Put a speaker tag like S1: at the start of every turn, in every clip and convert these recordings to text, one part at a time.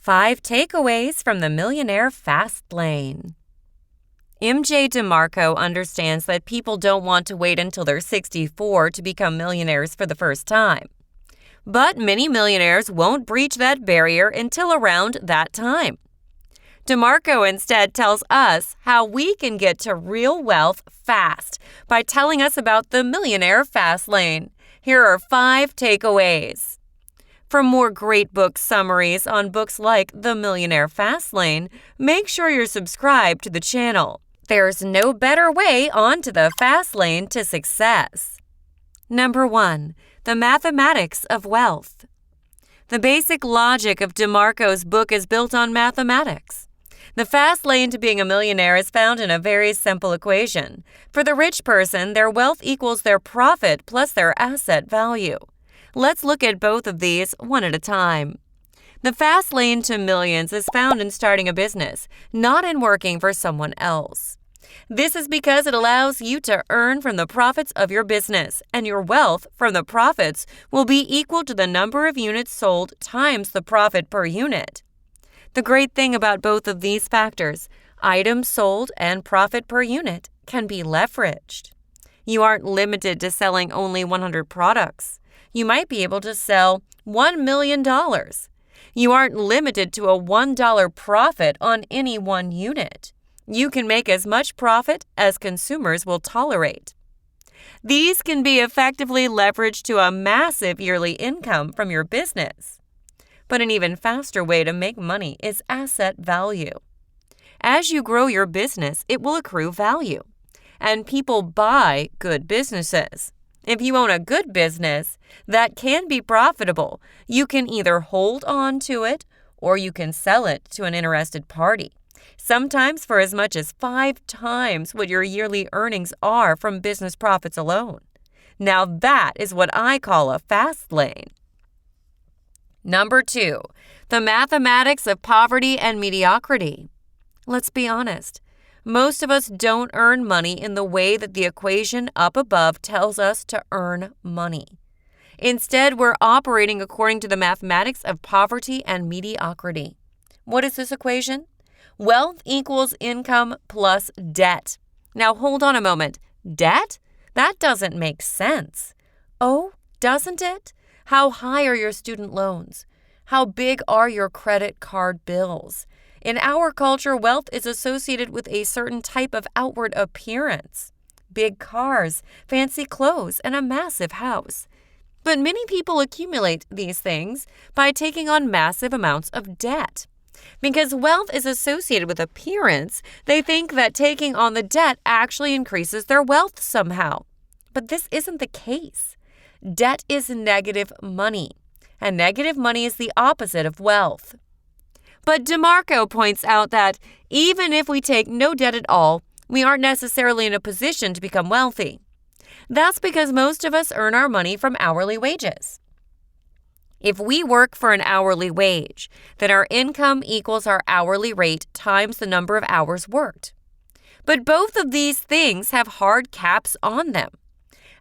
S1: 5 takeaways from the Millionaire Fastlane. MJ DeMarco understands that people don't want to wait until they're 64 to become millionaires for the first time. But many millionaires won't breach that barrier until around that time. DeMarco instead tells us how we can get to real wealth fast by telling us about the Millionaire Fastlane. Here are 5 takeaways. For more great book summaries on books like The Millionaire Fastlane, make sure you're subscribed to the channel. There's no better way onto the fast lane to success. Number 1. The Mathematics of Wealth. The basic logic of DeMarco's book is built on mathematics. The fast lane to being a millionaire is found in a very simple equation. For the rich person, their wealth equals their profit plus their asset value. Let's look at both of these one at a time. The fast lane to millions is found in starting a business, not in working for someone else. This is because it allows you to earn from the profits of your business, and your wealth from the profits will be equal to the number of units sold times the profit per unit. The great thing about both of these factors, items sold and profit per unit, can be leveraged. You aren't limited to selling only 100 products. You might be able to sell $1 million. You aren't limited to a $1 profit on any one unit. You can make as much profit as consumers will tolerate. These can be effectively leveraged to a massive yearly income from your business. But an even faster way to make money is asset value. As you grow your business, it will accrue value. And people buy good businesses. If you own a good business that can be profitable, you can either hold on to it or you can sell it to an interested party, sometimes for as much as 5 times what your yearly earnings are from business profits alone. Now that is what I call a fast lane. Number 2, the mathematics of poverty and mediocrity. Let's be honest. Most of us don't earn money in the way that the equation up above tells us to earn money. Instead, we're operating according to the mathematics of poverty and mediocrity. What is this equation? Wealth equals income plus debt. Now hold on a moment. Debt? That doesn't make sense. Oh, doesn't it? How high are your student loans? How big are your credit card bills? In our culture, wealth is associated with a certain type of outward appearance. Big cars, fancy clothes, and a massive house. But many people accumulate these things by taking on massive amounts of debt. Because wealth is associated with appearance, they think that taking on the debt actually increases their wealth somehow. But this isn't the case. Debt is negative money, and negative money is the opposite of wealth. But DeMarco points out that even if we take no debt at all, we aren't necessarily in a position to become wealthy. That's because most of us earn our money from hourly wages. If we work for an hourly wage, then our income equals our hourly rate times the number of hours worked. But both of these things have hard caps on them.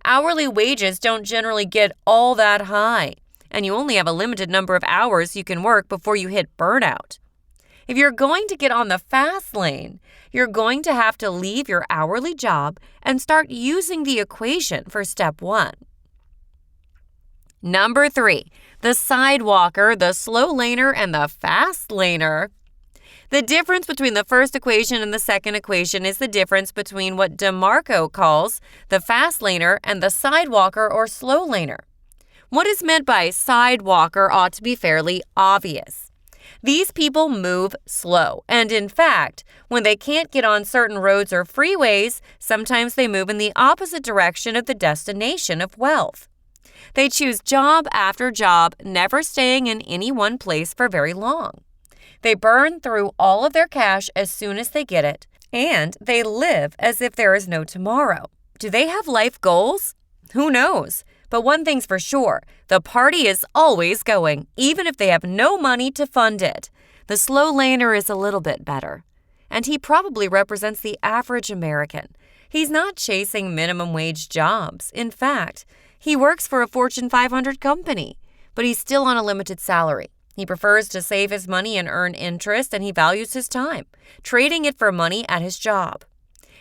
S1: Hourly wages don't generally get all that high, and you only have a limited number of hours you can work before you hit burnout. If you're going to get on the fast lane, you're going to have to leave your hourly job and start using the equation for step 1. Number 3, the SIDEWALKER, the SLOWLANER, and the FASTLANER. The difference between the first equation and the second equation is the difference between what DeMarco calls the FASTLANER and the SIDEWALKER or SLOWLANER. What is meant by SIDEWALKER ought to be fairly obvious. These people move slow, and in fact, when they can't get on certain roads or freeways, sometimes they move in the opposite direction of the destination of wealth. They choose job after job, never staying in any one place for very long. They burn through all of their cash as soon as they get it, and they live as if there is no tomorrow. Do they have life goals? Who knows? But one thing's for sure, the party is always going, even if they have no money to fund it. The SLOWLANER is a little bit better, and he probably represents the average American. He's not chasing minimum wage jobs. In fact, he works for a Fortune 500 company, but he's still on a limited salary. He prefers to save his money and earn interest, and he values his time, trading it for money at his job.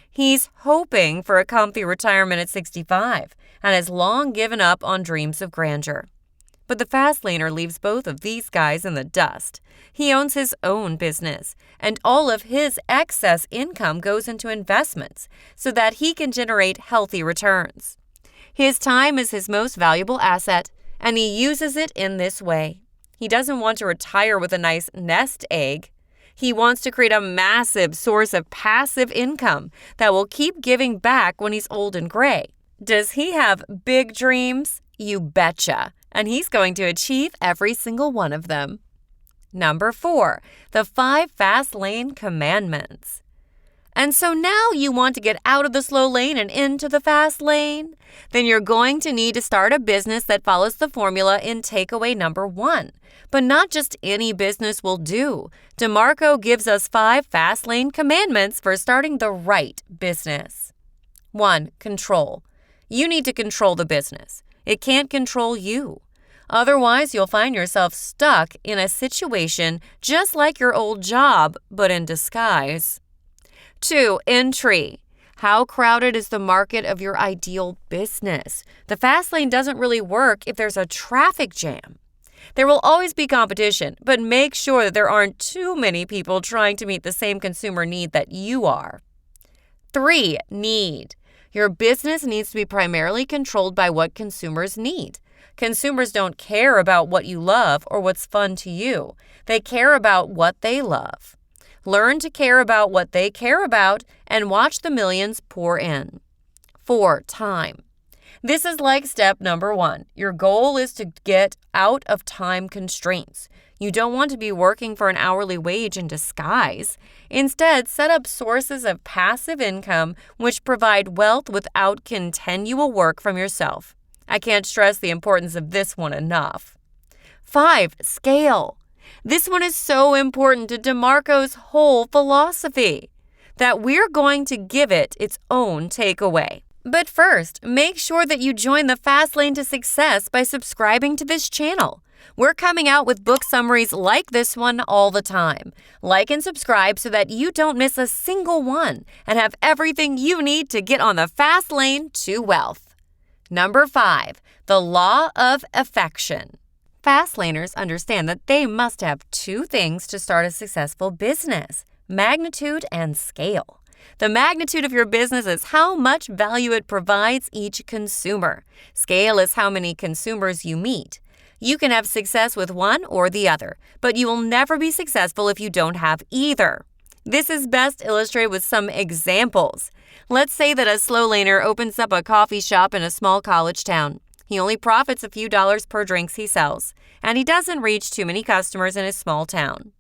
S1: He's hoping for a comfy retirement at 65 and has long given up on dreams of grandeur. But the Fastlaner leaves both of these guys in the dust. He owns his own business, and all of his excess income goes into investments so that he can generate healthy returns. His time is his most valuable asset, and he uses it in this way. He doesn't want to retire with a nice nest egg. He wants to create a massive source of passive income that will keep giving back when he's old and gray. Does he have big dreams? You betcha. And he's going to achieve every single one of them. Number 4, the 5 fast lane commandments. And so now you want to get out of the slow lane and into the fast lane? Then you're going to need to start a business that follows the formula in takeaway number 1. But not just any business will do. DeMarco gives us 5 fast lane commandments for starting the right business. 1. Control. You need to control the business. It can't control you. Otherwise, you'll find yourself stuck in a situation just like your old job, but in disguise. 2. Entry. How crowded is the market of your ideal business? The fast lane doesn't really work if there's a traffic jam. There will always be competition, but make sure that there aren't too many people trying to meet the same consumer need that you are. 3. Need. Your business needs to be primarily controlled by what consumers need. Consumers don't care about what you love or what's fun to you. They care about what they love. Learn to care about what they care about and watch the millions pour in. 4. Time. This is like step number 1. Your goal is to get out of time constraints. You don't want to be working for an hourly wage in disguise. Instead, set up sources of passive income which provide wealth without continual work from yourself. I can't stress the importance of this one enough. 5. Scale. This one is so important to DeMarco's whole philosophy that we're going to give it its own takeaway. But first, make sure that you join the Fast Lane to Success by subscribing to this channel. We're coming out with book summaries like this one all the time. Like and subscribe so that you don't miss a single one and have everything you need to get on the fast lane to wealth. Number 5, the law of affection. Fast laners understand that they must have 2 things to start a successful business: magnitude and scale. The magnitude of your business is how much value it provides each consumer. Scale is how many consumers you meet. You can have success with one or the other, but you will never be successful if you don't have either. This is best illustrated with some examples. Let's say that a slow laner opens up a coffee shop in a small college town. He only profits a few dollars per drinks he sells, and he doesn't reach too many customers in his small town.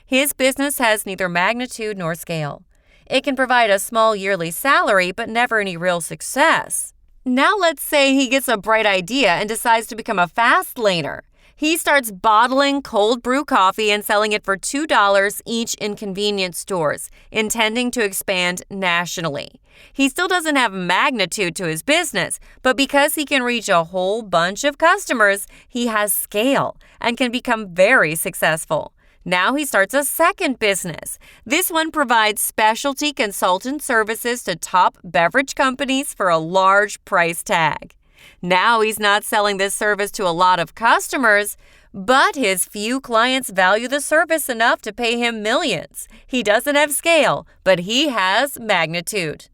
S1: His business has neither magnitude nor scale. It can provide a small yearly salary, but never any real success. Now let's say he gets a bright idea and decides to become a fast laner. He starts bottling cold brew coffee and selling it for $2 each in convenience stores, intending to expand nationally. He still doesn't have magnitude to his business, but because he can reach a whole bunch of customers, he has scale and can become very successful. Now he starts a second business. This one provides specialty consultant services to top beverage companies for a large price tag. Now he's not selling this service to a lot of customers, but his few clients value the service enough to pay him millions. He doesn't have scale, but he has magnitude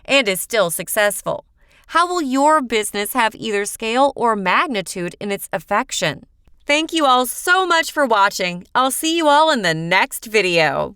S1: and is still successful. How will your business have either scale or magnitude in its affection? Thank you all so much for watching. I'll see you all in the next video.